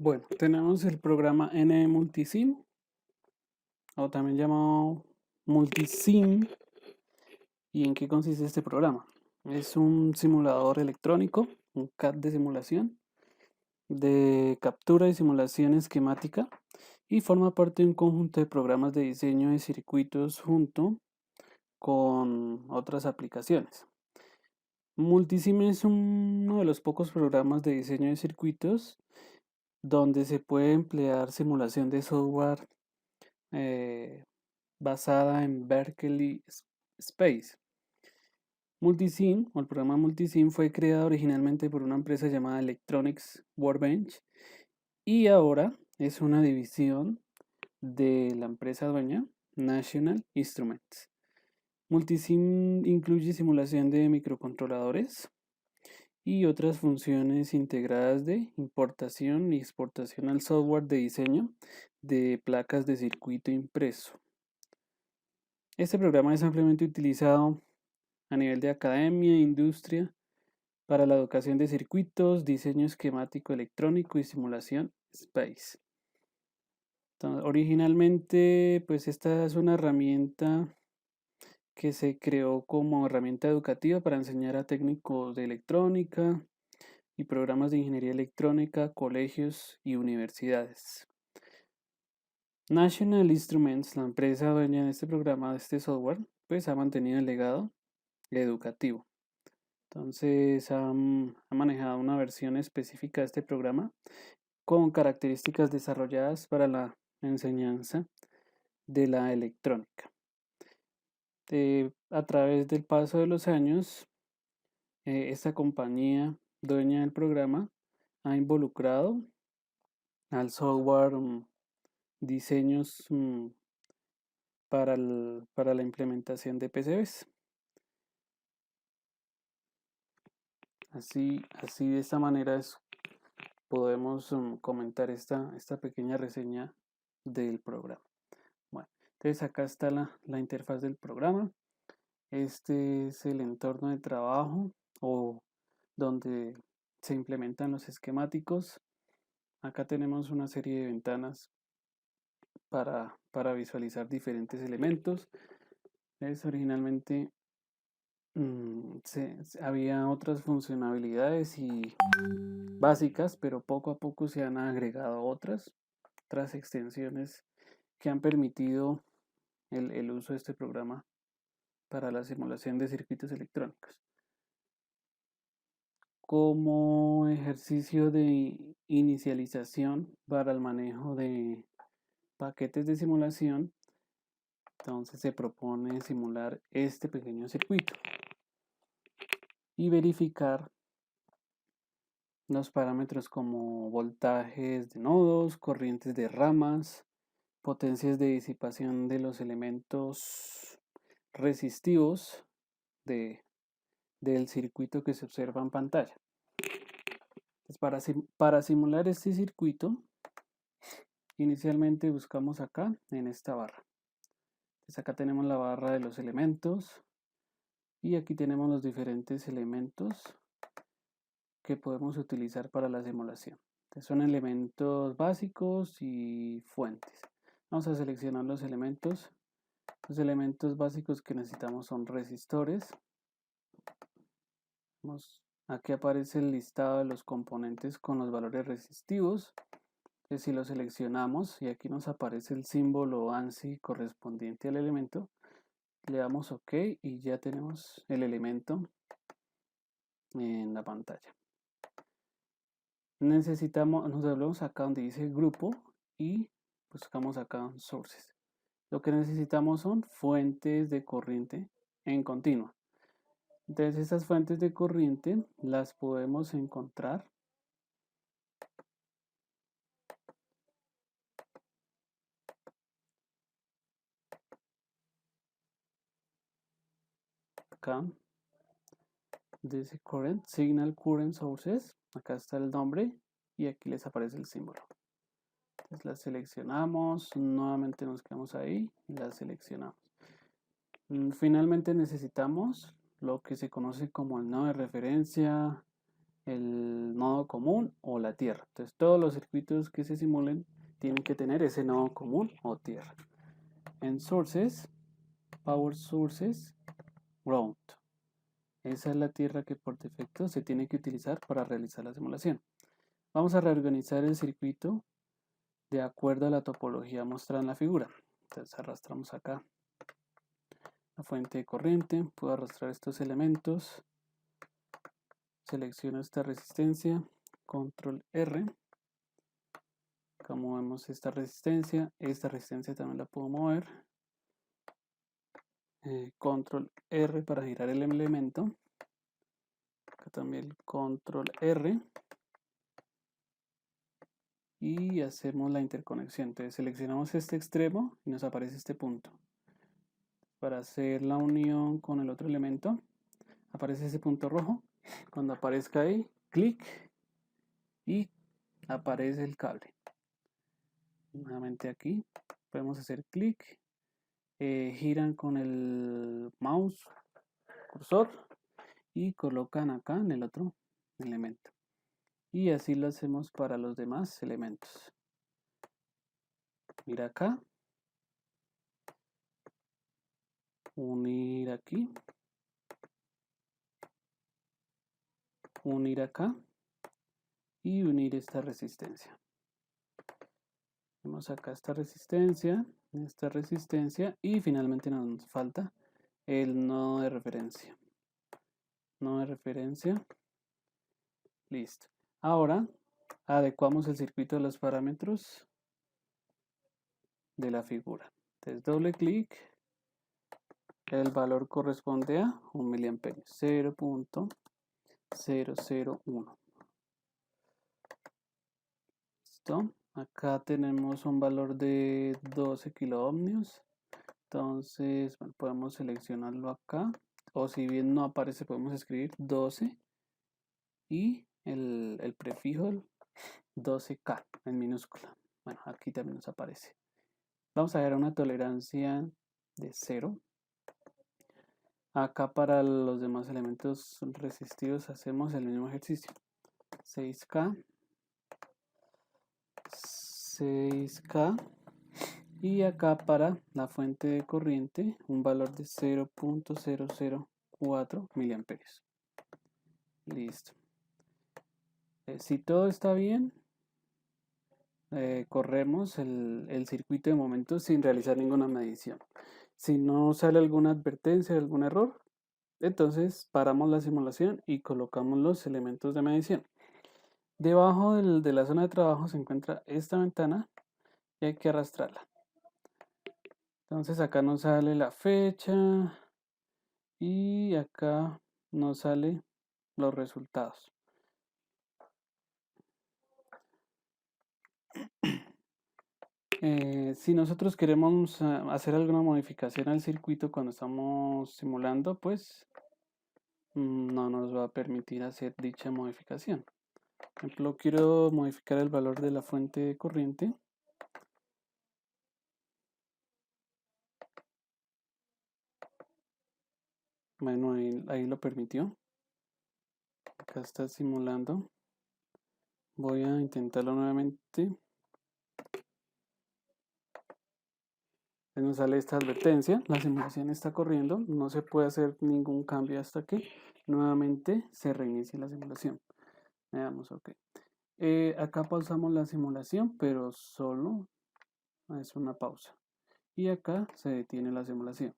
Bueno, tenemos el programa NMultisim, o también llamado Multisim. ¿Y en qué consiste este programa? Es un simulador electrónico, un CAD de simulación, de captura y simulación esquemática, y forma parte de un conjunto de programas de diseño de circuitos junto con otras aplicaciones. Multisim es uno de los pocos programas de diseño de circuitos donde se puede emplear simulación de software eh, basada en Berkeley Space. Multisim, o el programa Multisim, fue creado originalmente por una empresa llamada Electronics Workbench y ahora es una división de la empresa dueña National Instruments. Multisim incluye simulación de microcontroladores y otras funciones integradas de importación y exportación al software de diseño de placas de circuito impreso. Este programa es ampliamente utilizado a nivel de academia e industria para la educación de circuitos, diseño esquemático electrónico y simulación SPACE. Entonces, originalmente, pues esta es una herramienta que se creó como herramienta educativa para enseñar a técnicos de electrónica y programas de ingeniería electrónica, colegios y universidades. National Instruments, la empresa dueña de este programa, de este software, pues ha mantenido el legado educativo. Entonces ha manejado una versión específica de este programa con características desarrolladas para la enseñanza de la electrónica. A través del paso de los años, esta compañía dueña del programa ha involucrado al software diseños para la implementación de PCBs. Así de esta manera podemos comentar esta pequeña reseña del programa. Bueno, entonces acá está la interfaz del programa. Este es el entorno de trabajo o donde se implementan los esquemáticos. Acá tenemos una serie de ventanas para visualizar diferentes elementos. Originalmente había otras funcionalidades y básicas, pero poco a poco se han agregado otras extensiones que han permitido el uso de este programa para la simulación de circuitos electrónicos. Como ejercicio de inicialización para el manejo de paquetes de simulación, entonces se propone simular este pequeño circuito y verificar los parámetros como voltajes de nodos, corrientes de ramas, potencias de disipación de los elementos resistivos del circuito que se observa en pantalla. Para simular este circuito, inicialmente buscamos acá en esta barra. Entonces acá tenemos la barra de los elementos y aquí tenemos los diferentes elementos que podemos utilizar para la simulación. Entonces son elementos básicos y fuentes. Vamos a seleccionar los elementos. Los elementos básicos que necesitamos son resistores. Aquí aparece el listado de los componentes con los valores resistivos. Entonces si lo seleccionamos y aquí nos aparece el símbolo ANSI correspondiente al elemento, le damos OK y ya tenemos el elemento en la pantalla. Nos volvemos acá donde dice grupo y buscamos acá sources. Lo que necesitamos son fuentes de corriente en continua. Entonces estas fuentes de corriente las podemos encontrar acá. DC Current, Signal Current Sources. Acá está el nombre y aquí les aparece el símbolo. Entonces la seleccionamos, nuevamente nos quedamos ahí y la seleccionamos. Finalmente necesitamos lo que se conoce como el nodo de referencia, el nodo común o la tierra. Entonces todos los circuitos que se simulen tienen que tener ese nodo común o tierra. En sources, power sources, ground. Esa es la tierra que por defecto se tiene que utilizar para realizar la simulación. Vamos a reorganizar el circuito de acuerdo a la topología mostrada en la figura. Entonces arrastramos acá la fuente de corriente, puedo arrastrar estos elementos, selecciono esta resistencia, control R, acá movemos esta resistencia también la puedo mover, control R para girar el elemento, acá también control R, y hacemos la interconexión. Entonces seleccionamos este extremo y nos aparece este punto. Para hacer la unión con el otro elemento, aparece ese punto rojo. Cuando aparezca ahí, clic y aparece el cable. Nuevamente aquí podemos hacer clic, giran con el mouse cursor y colocan acá en el otro elemento. Y así lo hacemos para los demás elementos. Mira acá, unir aquí, unir acá y unir esta resistencia. Vemos acá esta resistencia y finalmente nos falta el nodo de referencia. Nodo de referencia, listo. Ahora adecuamos el circuito a los parámetros de la figura. Entonces doble clic, el valor corresponde a 1 miliamperio, 0.001. Listo. Acá tenemos un valor de 12 kiloohmios. Entonces, bueno, podemos seleccionarlo acá. O si bien no aparece, podemos escribir 12 y el prefijo 12K en minúscula. Bueno, aquí también nos aparece. Vamos a dar una tolerancia de 0. Acá para los demás elementos resistivos hacemos el mismo ejercicio. 6K. 6K. Y acá para la fuente de corriente un valor de 0.004 miliamperios. Listo. Si todo está bien, corremos el circuito de momento sin realizar ninguna medición. Si no sale alguna advertencia, algún error, entonces paramos la simulación y colocamos los elementos de medición. Debajo de la zona de trabajo se encuentra esta ventana y hay que arrastrarla. Entonces acá nos sale la fecha y acá nos sale los resultados. Si nosotros queremos hacer alguna modificación al circuito cuando estamos simulando, pues no nos va a permitir hacer dicha modificación. Por ejemplo, quiero modificar el valor de la fuente de corriente. Bueno, ahí lo permitió. Acá está simulando. Voy a intentarlo nuevamente. Nos sale esta advertencia, la simulación está corriendo, no se puede hacer ningún cambio hasta que nuevamente se reinicie la simulación. Veamos, ok. Acá pausamos la simulación, pero solo es una pausa. Y acá se detiene la simulación.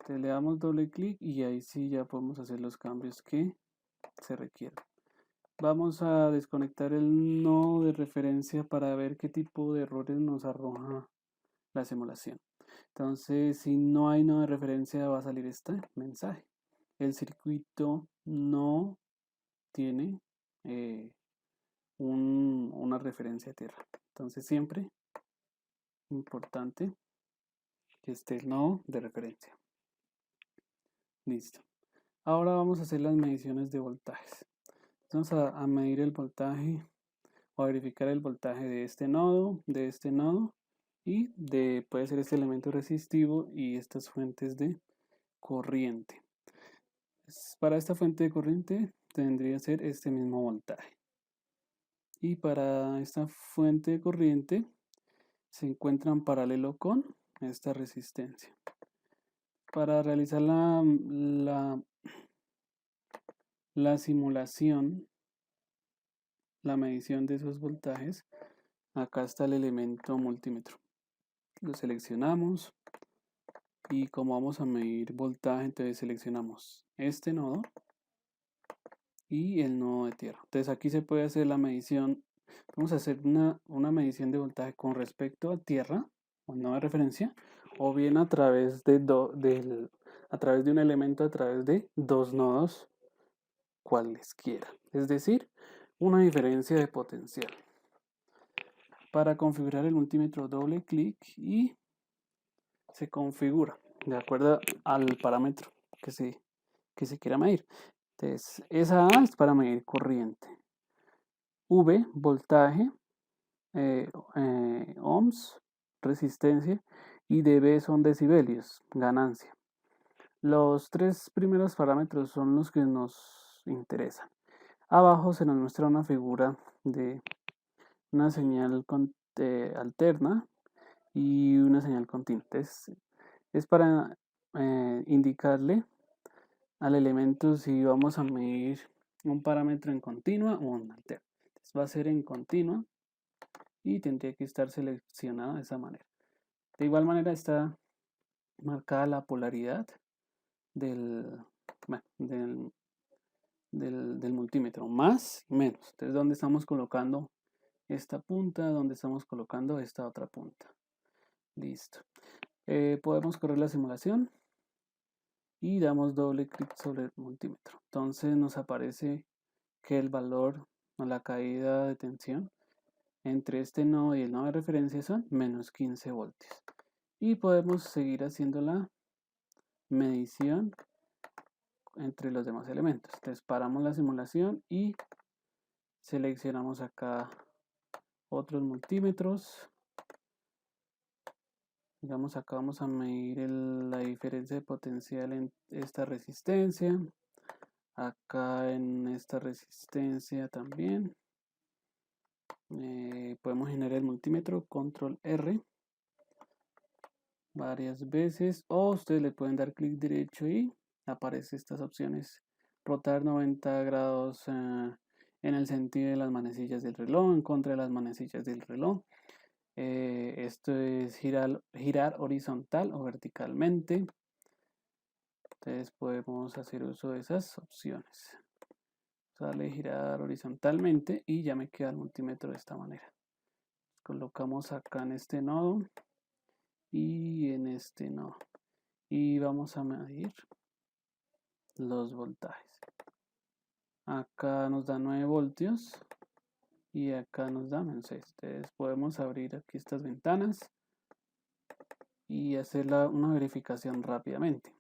Entonces le damos doble clic y ahí sí ya podemos hacer los cambios que se requieren. Vamos a desconectar el nodo de referencia para ver qué tipo de errores nos arroja la simulación. Entonces, si no hay nodo de referencia, va a salir este mensaje. El circuito no tiene una referencia a tierra. Entonces, siempre importante que esté el nodo de referencia. Listo. Ahora vamos a hacer las mediciones de voltajes. Vamos a medir el voltaje o a verificar el voltaje de este nodo y puede ser este elemento resistivo y estas fuentes de corriente. Para esta fuente de corriente tendría que ser este mismo voltaje. Y para esta fuente de corriente se encuentra en paralelo con esta resistencia. Para realizar la simulación, la medición de esos voltajes, acá está el elemento multímetro. Lo seleccionamos y como vamos a medir voltaje, entonces seleccionamos este nodo y el nodo de tierra. Entonces aquí se puede hacer la medición. Vamos a hacer una medición de voltaje con respecto a tierra, o nodo de referencia, o bien a través de, a través de un elemento, a través de dos nodos cualesquiera. Es decir, una diferencia de potencial. Para configurar el multímetro, doble clic y se configura de acuerdo al parámetro que se quiera medir. Entonces, esa A es para medir corriente. V, voltaje, ohms, resistencia, y dB son decibelios, ganancia. Los tres primeros parámetros son los que nos interesan. Abajo se nos muestra una figura de una señal alterna y una señal continua. Es para indicarle al elemento si vamos a medir un parámetro en continua o en alterna. Entonces va a ser en continua y tendría que estar seleccionado de esa manera. De igual manera está marcada la polaridad del multímetro, más y menos. Entonces, ¿dónde estamos colocando esta punta? ¿Dónde estamos colocando esta otra punta? Listo. Podemos correr la simulación y damos doble clic sobre el multímetro. Entonces nos aparece que el valor o la caída de tensión entre este nodo y el nodo de referencia son menos 15 voltios. Y podemos seguir haciendo la medición entre los demás elementos. Entonces paramos la simulación y seleccionamos acá otros multímetros. Digamos acá vamos a medir la diferencia de potencial en esta resistencia. Acá en esta resistencia también. Podemos generar el multímetro, control R, varias veces, o ustedes le pueden dar clic derecho y aparecen estas opciones: rotar 90 grados en el sentido de las manecillas del reloj, en contra de las manecillas del reloj. Esto es girar horizontal o verticalmente. Entonces podemos hacer uso de esas opciones. Sale girar horizontalmente y ya me queda el multímetro de esta manera. Colocamos acá en este nodo y en este nodo y vamos a medir los voltajes. Acá nos da 9 voltios y acá nos da menos 6. Entonces podemos abrir aquí estas ventanas y hacer una verificación rápidamente.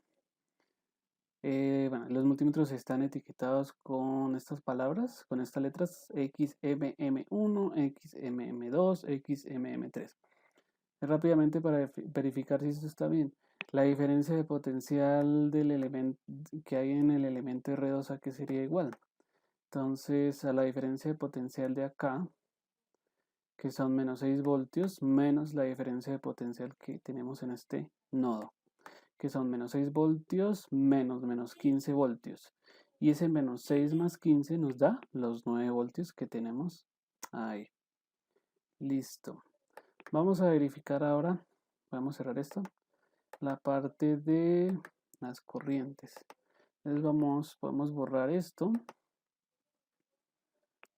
Bueno, los multímetros están etiquetados con estas palabras, con estas letras: XMM1, XMM2, XMM3. Rápidamente para verificar si esto está bien. La diferencia de potencial del elemento que hay en el elemento R2, ¿a qué sería igual? Entonces, a la diferencia de potencial de acá, que son menos 6 voltios, menos la diferencia de potencial que tenemos en este nodo, que son menos 6 voltios menos 15 voltios. Y ese menos 6 más 15 nos da los 9 voltios que tenemos ahí. Listo. Vamos a verificar ahora, vamos a cerrar esto, la parte de las corrientes. Entonces podemos borrar esto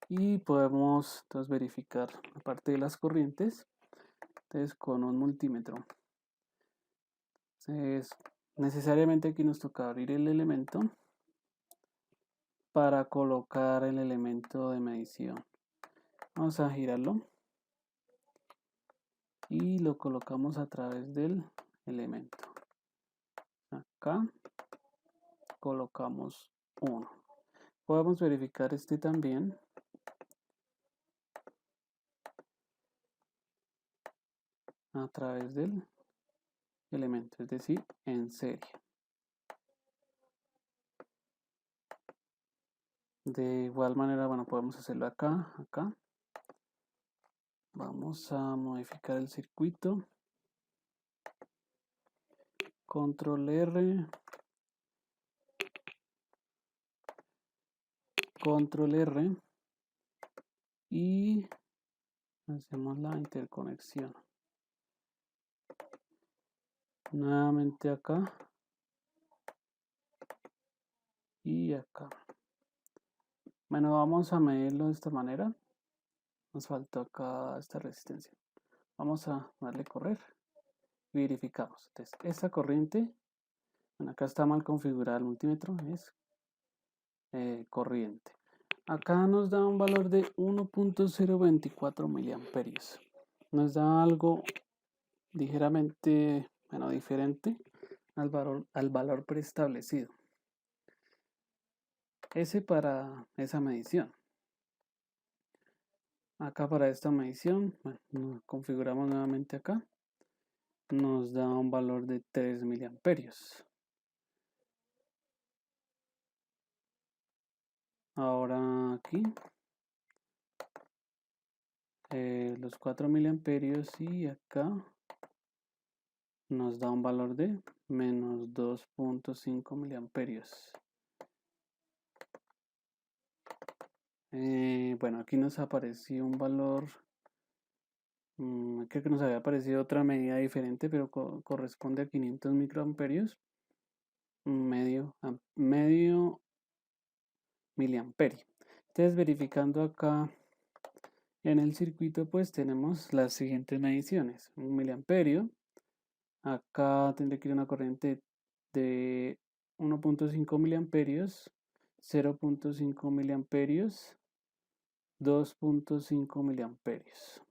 y podemos entonces verificar la parte de las corrientes. Entonces con un multímetro. Entonces necesariamente aquí nos toca abrir el elemento para colocar el elemento de medición. Vamos a girarlo y lo colocamos a través del elemento. Acá colocamos 1. Podemos verificar este también. A través del elemento, es decir, en serie. De igual manera, bueno, podemos hacerlo acá. Vamos a modificar el circuito. Control R. Control R. Y hacemos la interconexión. Nuevamente acá. Y acá. Bueno, vamos a medirlo de esta manera. Nos faltó acá esta resistencia. Vamos a darle correr. Verificamos. Entonces, esta corriente, bueno, acá está mal configurada el multímetro, es corriente. Acá nos da un valor de 1.024 miliamperios. Nos da algo ligeramente, bueno, diferente al valor preestablecido. Ese para esa medición. Acá para esta medición, bueno, configuramos nuevamente acá. Nos da un valor de 3 miliamperios. Ahora aquí los 4 miliamperios y acá nos da un valor de menos 2.5 miliamperios. Bueno, aquí nos apareció un valor, creo que nos había aparecido otra medida diferente, pero corresponde a 500 microamperios, medio miliamperio. Entonces, verificando acá en el circuito, pues tenemos las siguientes mediciones: 1 miliamperio. Acá tendría que ir una corriente de 1.5 miliamperios, 0.5 miliamperios, 2.5 miliamperios.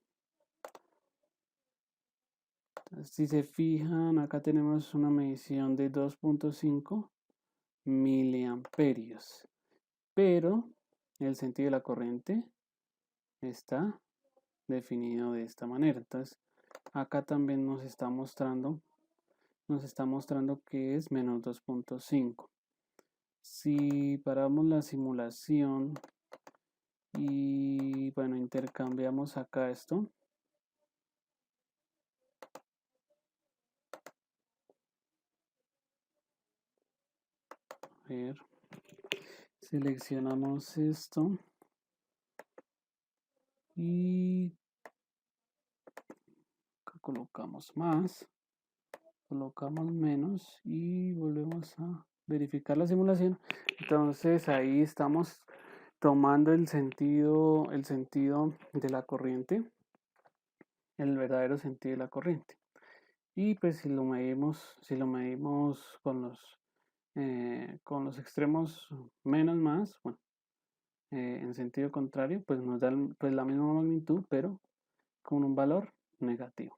Si se fijan, acá tenemos una medición de 2.5 miliamperios, pero el sentido de la corriente está definido de esta manera. Entonces, acá también nos está mostrando que es menos 2.5. Si paramos la simulación y bueno, intercambiamos acá esto, a ver, seleccionamos esto y acá colocamos más, colocamos menos y volvemos a verificar la simulación. Entonces ahí estamos tomando el sentido de la corriente, el verdadero sentido de la corriente. Y pues si lo medimos con los extremos menos más, bueno, en sentido contrario, pues nos da pues la misma magnitud, pero con un valor negativo.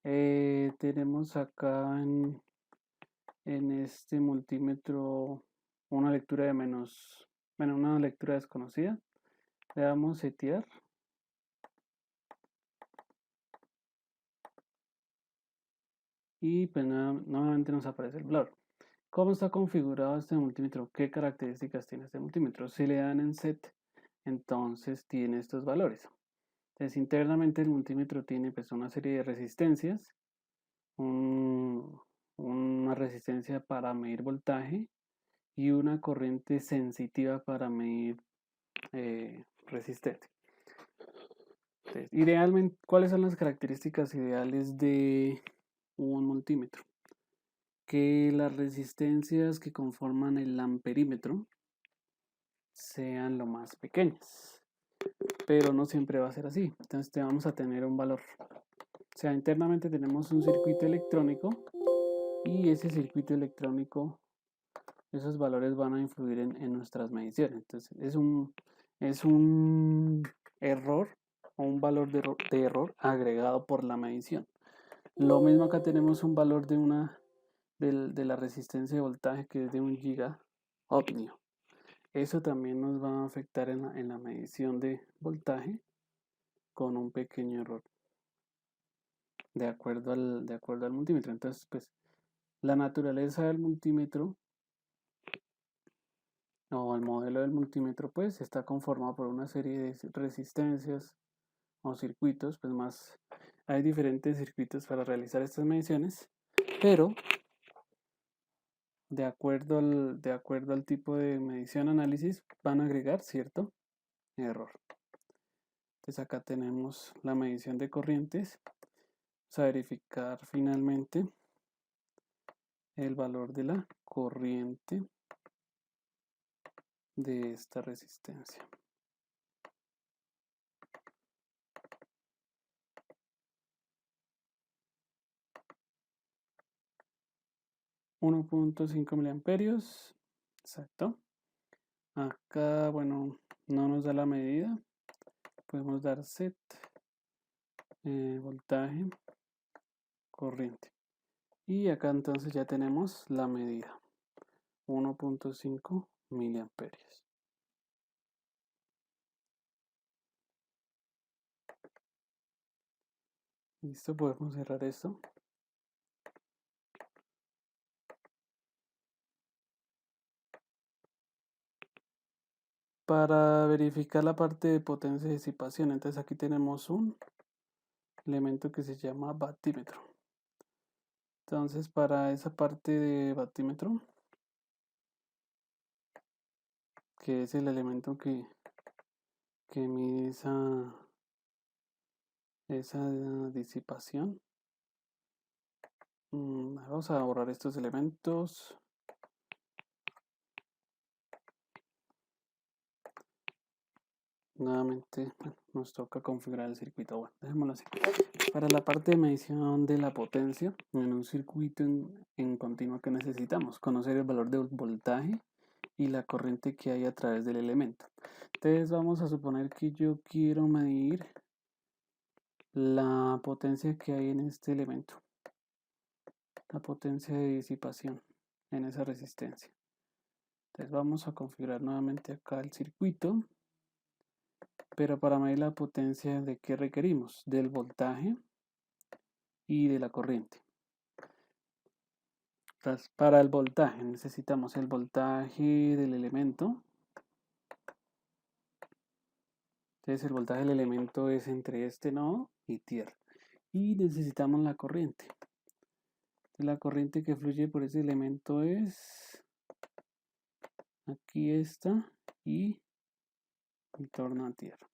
Tenemos acá en este multímetro una lectura de una lectura desconocida. Le damos setear. Y pues nuevamente nos aparece el valor. ¿Cómo está configurado este multímetro? ¿Qué características tiene este multímetro? Si le dan en set, entonces tiene estos valores. Entonces internamente el multímetro tiene pues una serie de resistencias, una resistencia para medir voltaje y una corriente sensitiva para medir resistencia. Entonces, idealmente, ¿cuáles son las características ideales de un multímetro? Que las resistencias que conforman el amperímetro sean lo más pequeñas, pero no siempre va a ser así. Entonces vamos a tener un valor. O sea, internamente tenemos un circuito electrónico y ese circuito electrónico, esos valores van a influir en nuestras mediciones. Entonces es un error o un valor de error agregado por la medición. Lo mismo acá tenemos un valor de la resistencia de voltaje que es de 1 gigaohmio. Eso también nos va a afectar en la medición de voltaje con un pequeño error de acuerdo al multímetro. Entonces, pues la naturaleza del multímetro o el modelo del multímetro, pues está conformado por una serie de resistencias o circuitos, pues más, hay diferentes circuitos para realizar estas mediciones, pero de acuerdo al tipo de medición análisis van a agregar cierto error. Entonces acá tenemos la medición de corrientes. Vamos a verificar finalmente el valor de la corriente de esta resistencia. $1.5 miliamperios. Exacto. Acá, bueno, no nos da la medida. Podemos dar set, voltaje, corriente. Y acá entonces ya tenemos la medida. 1.5 miliamperios. Listo, podemos cerrar esto. Para verificar la parte de potencia y disipación, entonces aquí tenemos un elemento que se llama batímetro. Entonces para esa parte de batímetro, que es el elemento que mide esa disipación, vamos a borrar estos elementos. Nuevamente, bueno, nos toca configurar el circuito. Bueno, dejémoslo así. Para la parte de medición de la potencia en un circuito en continuo, que necesitamos conocer el valor del voltaje y la corriente que hay a través del elemento. Entonces vamos a suponer que yo quiero medir la potencia que hay en este elemento, la potencia de disipación en esa resistencia. Entonces vamos a configurar nuevamente acá el circuito, pero para medir la potencia, ¿de qué requerimos? Del voltaje y de la corriente. Entonces, para el voltaje necesitamos el voltaje del elemento. Entonces el voltaje del elemento es entre este nodo y tierra. Y necesitamos la corriente. Entonces, la corriente que fluye por ese elemento es aquí esta y en torno a tierra.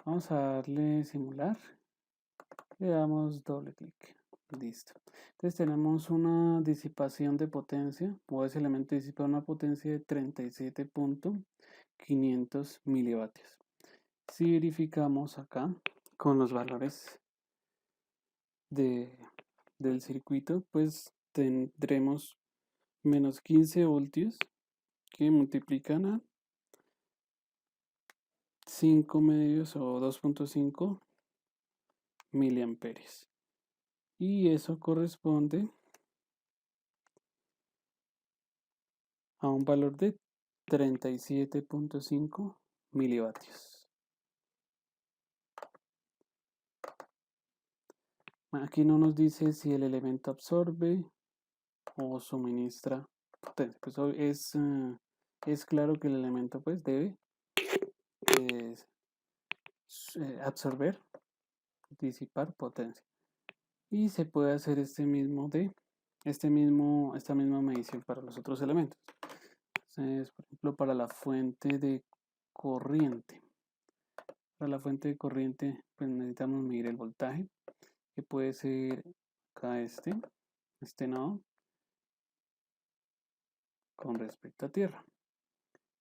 Vamos a darle simular. Le damos doble clic. Listo. Entonces tenemos una disipación de potencia, o ese elemento disipa una potencia de 37.500 milivatios. Si verificamos acá con los valores del circuito, pues tendremos menos 15 voltios que multiplican a 5 medios o 2.5 miliamperios. Y eso corresponde a un valor de 37.5 milivatios. Aquí no nos dice si el elemento absorbe o suministra potencia. Pues es claro que el elemento pues debe absorber, disipar potencia. Y se puede hacer esta misma medición para los otros elementos. Entonces, por ejemplo, para la fuente de corriente. Para la fuente de corriente, pues necesitamos medir el voltaje, que puede ser acá este nodo, con respecto a tierra.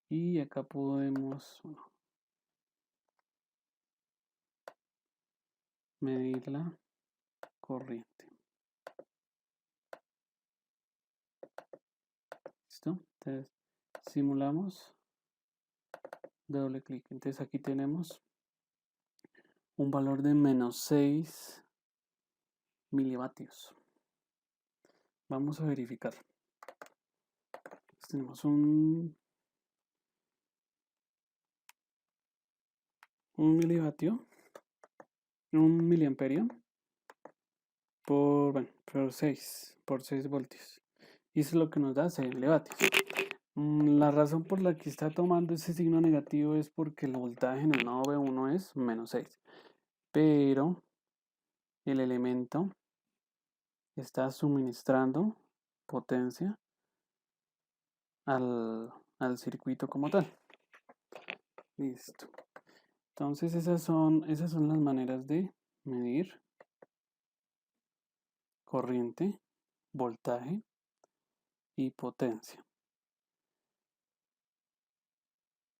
Y acá podemos medir la corriente. ¿Listo? Entonces, simulamos, doble clic. Entonces aquí tenemos un valor de menos 6 milivatios. Vamos a verificar. Pues tenemos un milivatio, un miliamperio por 6 voltios. Y eso es lo que nos da 6 milivatios. La razón por la que está tomando ese signo negativo es porque el voltaje en el nodo B1 es -6, pero el elemento está suministrando potencia al circuito como tal. Listo. Entonces esas son las maneras de medir corriente, voltaje y potencia.